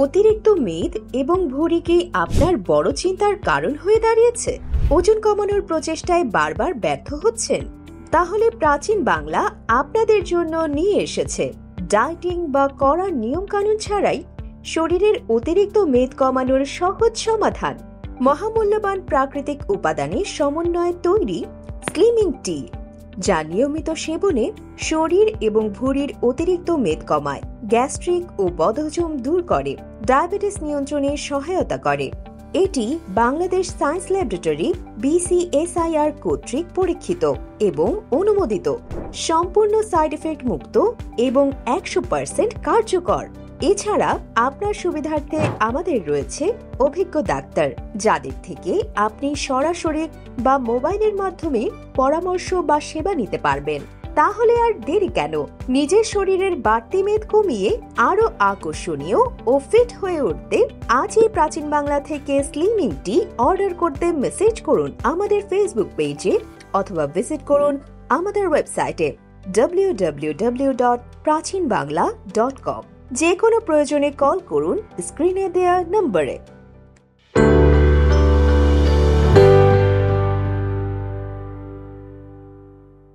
অতিরিক্ত মেদ এবং ভুঁড়ি কি আপনার বড় চিন্তার কারণ হয়ে দাঁড়িয়েছে? ওজন কমানোর প্রচেষ্টায় বারবার ব্যর্থ হচ্ছেন? তাহলে প্রাচীন বাংলা আপনাদের জন্য নিয়ে এসেছে ডায়েটিং বা কড়া নিয়ম কানুন ছাড়াই শরীরের অতিরিক্ত মেদ কমানোর সহজ সমাধান। মহামূল্যবান প্রাকৃতিক উপাদানের সমন্বয়ে তৈরি স্লিমিং টি, যা নিয়মিত সেবনে শরীর এবং ভুঁড়ির অতিরিক্ত মেদ কমায়, গ্যাস্ট্রিক ও বদহজম দূর করে, ডায়াবেটিস নিয়ন্ত্রণে সহায়তা করে। এটি বাংলাদেশ সায়েন্স ল্যাবরেটরি BCSIR কর্তৃক পরীক্ষিত এবং অনুমোদিত, সম্পূর্ণ সাইড এফেক্ট মুক্ত এবং 100% কার্যকর। এছাড়া আপনার সুবিধার্থে আমাদের রয়েছে অভিজ্ঞ ডাক্তার, যাদের থেকে আপনি সরাসরি বা মোবাইলের মাধ্যমে পরামর্শ বা সেবা নিতে পারবেন। তাহলে আর দেরি কেন? নিজের শরীরের বাড়তি মেদ কমিয়ে আরো আকর্ষণীয় ও ফিট হয়ে উঠতে আজই প্রাচীন বাংলা থেকে স্লিমিং টি অর্ডার করতে মেসেজ করুন আমাদের ফেসবুক পেজে অথবা ভিজিট করুন আমাদের ওয়েবসাইটে www.prachinbangla.com। যে কোনো প্রয়োজনে কল করুন স্ক্রিনে দেওয়া নম্বরে।